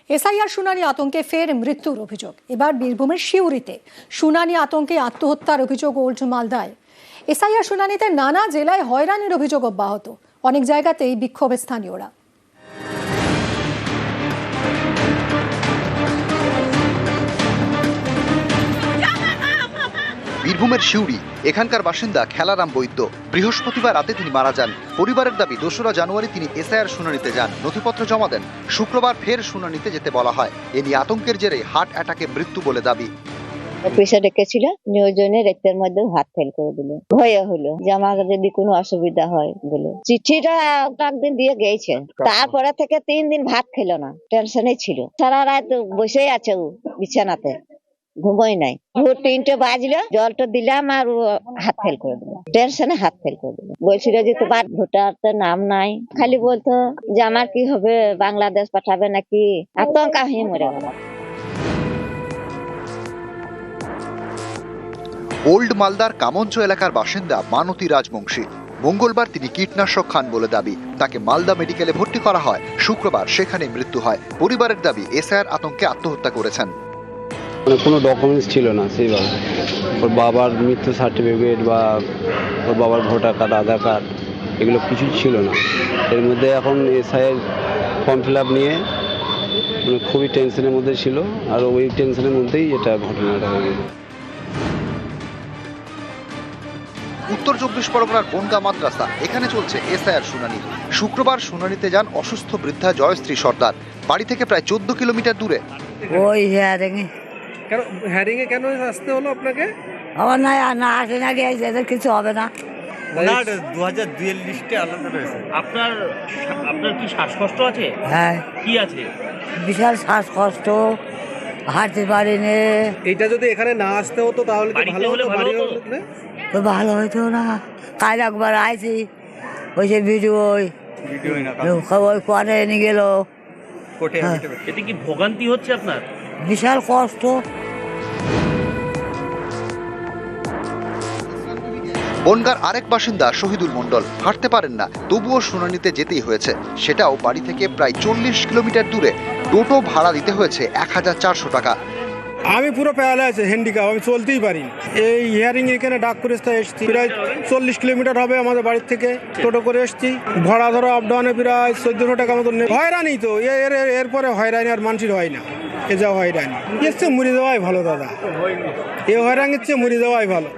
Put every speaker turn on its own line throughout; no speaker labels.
SIR শুনানি আতঙ্কে ফের মৃত্যুর অভিযোগ। এবার বীরভূমের সিউড়িতে শুনানি আতঙ্কে আত্মহত্যার অভিযোগ ওল্ড মালদায়। এসআইআর শুনানিতে নানা জেলায় হয়রানির অভিযোগ অব্যাহত, অনেক জায়গাতেই বিক্ষোভে স্থানীয়রা।
বীরভূমের সিউড়ি, এখানকার বাসিন্দা খেলারাম বৈদ্য। বৃহস্পতিবার রাতে তিনি মারা যান। পরিবারের দাবি ২রা জানুয়ারি তিনি এসআইআর শুনানিতে যান, নথিপত্র জমা দেন। শুক্রবার ফের শুনানিতে যেতে বলা হয়। এ নিয়ে আতঙ্কের জেরে হার্ট অ্যাটাকে মৃত্যু বলে দাবি।
পেশা ডেকেছিল, নিয়োজনে রক্তের মধ্যে হাত ফেল করে দিল। ভয়ে হলো যে আমার যদি কোনো অসুবিধা হয় বলে। চিঠিটা একদিন দিয়ে গেছে, তারপরে থেকে 3 দিন ভাত খেলো না, টেনশনে ছিল। সারা রাত বসেই আছে ও বিছানাতে, ঘুমোই নাই। ভোর 3টে বাজলো, জলটা দিলাম আর ও হাত ফেল করে দিল, টেনশনে হাত ফেল করে দিল। বলছিল যে তোমার ভোটার নাম নাই, খালি বলতো যে আমার কি হবে, বাংলাদেশ পাঠাবে নাকি, আতঙ্কা হয়ে মরে গেল।
ওল্ড মালদার কামঞ্চ এলাকার বাসিন্দা মানতী রাজবংশী। মঙ্গলবার তিনি কীটনাশক খান বলে দাবি। তাকে মালদা মেডিকেলে ভর্তি করা হয়। শুক্রবার সেখানে মৃত্যু হয়। পরিবারের দাবি এসআইআর আতঙ্কে আত্মহত্যা করেছেন।
কোনো ডকুমেন্টস ছিল না সেইভাবে। ওর বাবার মৃত্যু সার্টিফিকেট বা ওর বাবার ভোটার কার্ড, আধার কার্ড, এগুলো কিছু ছিল না। এর মধ্যে এখন এসআইআর ফর্ম ফিল আপ নিয়ে খুবই টেনশনের মধ্যে ছিল, আর ওই টেনশনের মধ্যেই এটা ঘটনাটা হয়ে গেছে।
উত্তর 24 পরগনার বনগা মাদ্রাসা, এখানে চলছে এসআইআর শুনানি। শুক্রবার শুনানিতে যান অসুস্থ বৃদ্ধা জয়শ্রী সর্দার, বাড়ি থেকে প্রায় 14 কিলোমিটার দূরে।
ওই হিয়ারিং
এ কেন আসতে হলো আপনাকে?
আমার না আসে না গিয়েছে, এদের কিছু হবে না।
2002 লিস্টে আলাদা রয়েছে। আপনার কি শ্বাসকষ্ট আছে?
হ্যাঁ,
কি আছে?
বিশাল শ্বাসকষ্ট, হাঁটতে পারিনি।
এইটা যদি এখানে না আসতে হতো তাহলে কি ভালো হতো?
তো ভালো হইতো না। কাল একবার আইছি, ওই যে ভিডিও ওই কোয়ারে নিয়ে গেল।
এতে কি ভোগান্তি হচ্ছে আপনার?
বিশাল কষ্ট।
বনগার আরেক বাসিন্দা শহীদুল মণ্ডল হাঁটতে পারেন না, তবুও শুনানিতে যেতেই হয়েছে। সেটাও বাড়ি থেকে প্রায় 40 কিলোমিটার দূরে। টোটো ভাড়া দিতে হয়েছে 1400 টাকা।
আমি পুরো প্যারালাইজ, হ্যান্ডিক্যাপ, আমি চলতেই পারি। এই হিয়ারিং এখানে ডাক করে এসেছি, প্রায় 40 কিলোমিটার হবে আমাদের বাড়ির থেকে। টোটো করে এসেছি, ভাড়া ধরো আপ ডাউনে প্রায় 1400 টাকা মতো নেই। হয়রানি তো এরপরে হয়রানি আর মানুষের হয় না। এ যা হয়রানি, এর চেয়ে মুড়ি দেওয়াই ভালো দাদা। এ হয়রানির চেয়ে মুড়ি দেওয়াই ভালো।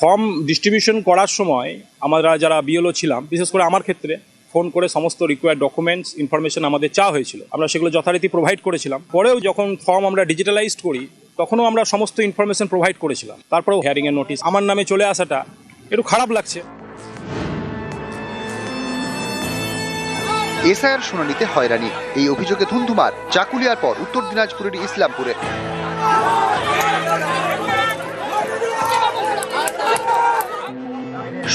ফর্ম ডিস্ট্রিবিউশন করার সময় আমরা যারা বিএলও ছিলাম, বিশেষ করে আমার ক্ষেত্রে ফোন করে সমস্ত রিকোয়ার্ড ডকুমেন্টস ইনফরমেশন আমাদের চাওয়া হয়েছিল। আমরা সেগুলো যথারীতি প্রোভাইড করেছিলাম। পরেও যখন ফর্ম আমরা ডিজিটালাইজড করি, তখনও আমরা সমস্ত ইনফরমেশন প্রোভাইড করেছিলাম। তারপরেও হিয়ারিংয়ের নোটিশ আমার নামে চলে আসাটা একটু খারাপ লাগছে।
এসআইআর শুনানিতে হয়রানি, এই অভিযোগে ধুন্ধুমার চাকুলিয়ার পর উত্তর দিনাজপুরের ইসলামপুরে।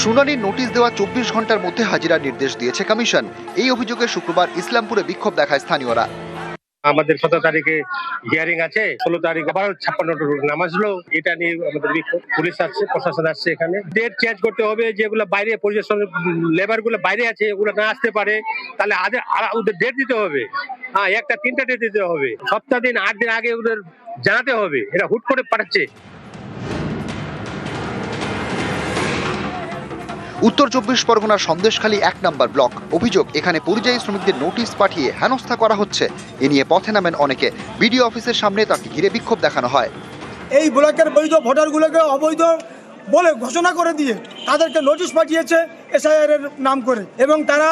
শুনানির নোটিশ দেওয়া 24 ঘন্টার মধ্যে হাজিরার নির্দেশ দিয়েছে কমিশন। এই অভিযোগে শুক্রবার ইসলামপুরে বিক্ষোভ দেখায় স্থানীয়রা।
আমাদের 17 তারিখে হিয়ারিং আছে, 16 তারিখ আবার 56টা নাম আসলো। এটা নিয়ে আমাদের বিক্ষোভ। পুলিশ আসছে, প্রশাসন আসছে, এখানে ডেট চেঞ্জ করতে হবে। যেগুলো বাইরে পরিবেশন লেবার গুলো বাইরে আছে, ওগুলো না আসতে পারে, তাহলে ওদের ডেট দিতে হবে। হ্যাঁ, 1টা 3টা ডেট দিতে হবে। সপ্তাহ দিন 8 দিন আগে ওদের জানাতে হবে। এটা হুট করে পাঠাচ্ছে।
উত্তর 24 পরগনার সন্দেশখালী 1 নম্বর ব্লক। অভিযোগ, এখানে পরিযায়ী শ্রমিকদের নোটিশ পাঠিয়ে হেনস্থা করা হচ্ছে। এ নিয়ে পথে নামেন অনেকে। বিডিও অফিসের সামনে তাকে ঘিরে বিক্ষোভ দেখানো হয়।
এই ব্লকের বৈধ ভোটারগুলোকে অবৈধ বলে ঘোষণা করে দিয়ে তাদেরকে নোটিশ পাঠিয়েছে এসআইআর এর নাম করে, এবং তারা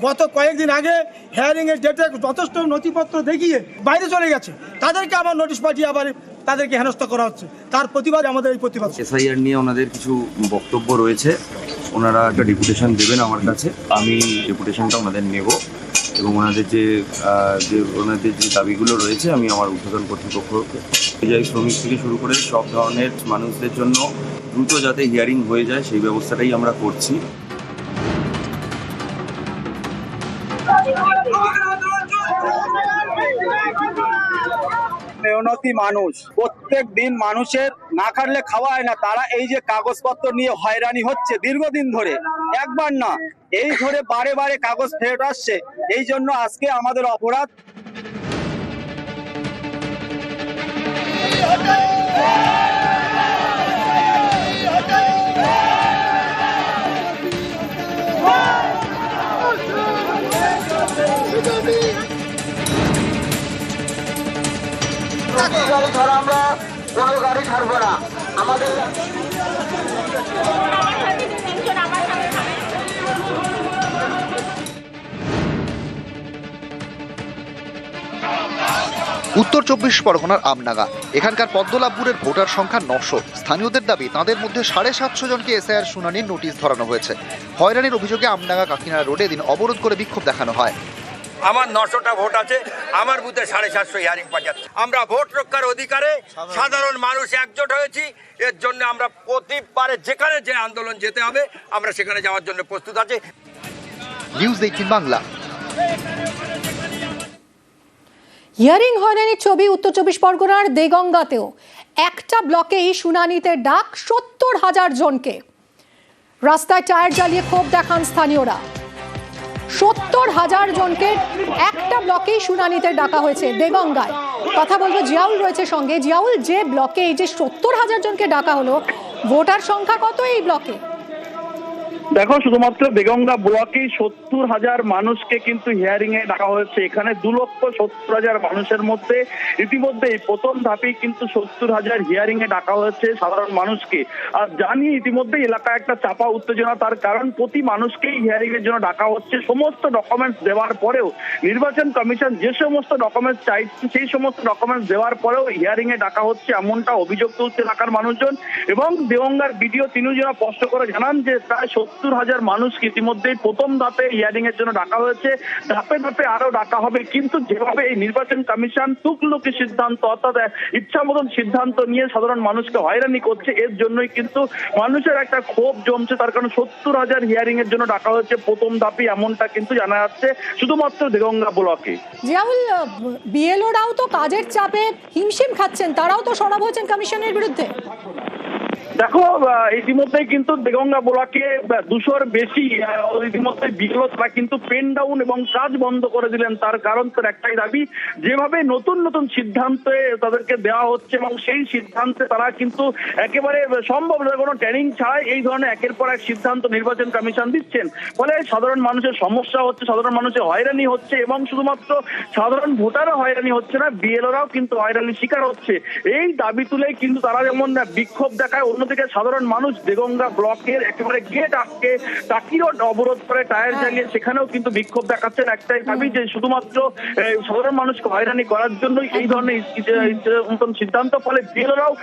গত কয়েকদিন আগে হিয়ারিং এর ডেটে যথেষ্ট নথিপত্র দেখিয়ে বাইরে চলে গেছে। তাদেরকে আবার নোটিশ পাঠিয়ে আবার তাদেরকে হেনস্থা করা হচ্ছে। তার প্রতিবাদে আমাদের এই প্রতিবাদ।
এসআইআর নিয়ে ওনাদের কিছু বক্তব্য রয়েছে, ওনারা একটা ডেপুটেশন দেবেন আমার কাছে। আমি ডেপুটেশনটা ওনাদের নেব এবং ওনাদের যে দাবিগুলো রয়েছে আমি আমার ঊর্ধ্বতন কর্তৃপক্ষকে, পরিযায়ী শ্রমিক থেকে শুরু করে সব ধরনের মানুষদের জন্য দ্রুত যাতে হিয়ারিং হয়ে যায় সেই ব্যবস্থাটাই আমরা করছি।
মেহনতি মানুষ, প্রত্যেক দিন মানুষের না খাটলে খাওয়া হয় না। তারা এই যে কাগজপত্র নিয়ে হয়রানি হচ্ছে দীর্ঘদিন ধরে, একবার না এই ধরে বারে বারে কাগজ ফেরত আসছে, এই জন্য আজকে আমাদের অপরাধ। আমরা কোনো গাড়ি ছাড়বো না, আমাদের
উত্তর 24 পরগনার আমনাগা। এখানকার পদ্মলাভপুরের ভোটার সংখ্যা 900। স্থানীয়দের দাবি তাদের মধ্যে 750 জনকে এসআইআর শুনানির নোটিশ ধরানো হয়েছে। হয়রানির অভিযোগে আমনাগা কাকিনাড়া রোডে দিন অবরোধ করে বিক্ষোভ দেখানো হয়।
আমার 900টা ভোট আছে, আমার বুথে 750 হিয়ারিং পাঠাচ্ছে। আমরা ভোট রক্ষার অধিকারে সাধারণ মানুষ একজোট হয়েছি। এর জন্য আমরা প্রতিবারে যেখানে যে আন্দোলন যেতে হবে আমরা সেখানে যাওয়ার জন্য প্রস্তুত আছি।
নিউজ 18 বাংলা।
হিয়ারিং হয়রানির ছবি উত্তর 24 পরগনার দেগঙ্গাতেও। একটা ব্লকেই শুনানিতে ডাক 70,000 জনকে। রাস্তায় টায়ার জ্বালিয়ে ক্ষোভ দেখান স্থানীয়রা। 70,000 জনকে একটা ব্লকেই শুনানিতে ডাকা হয়েছে দেগঙ্গায়। কথা বলবো, জিয়াউল রয়েছে সঙ্গে। জিয়াউল, যে ব্লকে এই যে 70,000 জনকে ডাকা হলো, ভোটার সংখ্যা কত এই ব্লকে?
দেখো, শুধুমাত্র দেগঙ্গা ব্লকেই 70,000 মানুষকে কিন্তু হিয়ারিং এ ডাকা হয়েছে। এখানে 2,70,000 মানুষের মধ্যে ইতিমধ্যেই প্রথম ধাপেই কিন্তু 70,000 হিয়ারিং এ ডাকা হয়েছে সাধারণ মানুষকে। আর জানি ইতিমধ্যে এলাকায় একটা চাপা উত্তেজনা, তার কারণ প্রতি মানুষকেই হিয়ারিং এর জন্য ডাকা হচ্ছে। সমস্ত ডকুমেন্টস দেওয়ার পরেও নির্বাচন কমিশন যে সমস্ত ডকুমেন্টস চাইছে সেই সমস্ত ডকুমেন্টস দেওয়ার পরেও হিয়ারিং এ ডাকা হচ্ছে, এমনটা অভিযোগ তুলছে এলাকার মানুষজন। এবং দেগঙ্গার বিডিও তিনিও স্পষ্ট করে জানান যে প্রায় 70,000 মানুষকে ইতিমধ্যেই প্রথম ধাপে হিয়ারিং এর জন্য ডাকা হয়েছে। ধাপে ধাপে আরো ডাকা হবে, কিন্তু যেভাবে এই নির্বাচন কমিশন তুকলুকি সিদ্ধান্ত, অর্থাৎ ইচ্ছা মতন সিদ্ধান্ত নিয়ে সাধারণ মানুষকে হয়রানি করছে, এর জন্যই কিন্তু মানুষের একটা ক্ষোভ জমছে। তার কারণ 70,000 হিয়ারিং এর জন্য ডাকা হয়েছে প্রথম ধাপে, এমনটা কিন্তু জানা যাচ্ছে শুধুমাত্র দেগঙ্গা ব্লকে।
জিয়াউল, বিএলওরাও তো কাজের চাপে হিমশিম খাচ্ছেন, তারাও তো সরব হয়েছেন কমিশনের বিরুদ্ধে।
দেখো, ইতিমধ্যেই কিন্তু দেগঙ্গা ব্লকে 200-র বেশি ইতিমধ্যে বিএলও তারা কিন্তু পেন ডাউন এবং কাজ বন্ধ করে দিলেন। তার কারণ তার একটাই দাবি, যেভাবে নতুন নতুন সিদ্ধান্তে তাদেরকে দেওয়া হচ্ছে এবং সেই সিদ্ধান্তে তারা কিন্তু একেবারে সম্ভব নয় কোনো ট্রেনিং ছাড়াই এই ধরনের একের পর এক সিদ্ধান্ত নির্বাচন কমিশন দিচ্ছেন। ফলে সাধারণ মানুষের সমস্যা হচ্ছে, সাধারণ মানুষের হয়রানি হচ্ছে এবং শুধুমাত্র সাধারণ ভোটারও হয়রানি হচ্ছে না, বিএলওরাও কিন্তু হয়রানির শিকার হচ্ছে। এই দাবি তুলেই কিন্তু তারা যেমন বিক্ষোভ দেখায়, অন্যদিকে সাধারণ মানুষ দেগঙ্গা ব্লকের একেবারে গেট আটকে টাকিরও অবরোধ করে টায়ার জ্বালিয়ে সেখানেও কিন্তু বিক্ষোভ দেখাচ্ছেন। একটাই দাবি যে শুধুমাত্র সাধারণ মানুষকে হয়রানি করার জন্যই এই ধরনের নতুন সিদ্ধান্ত। ফলে বিএলওরাও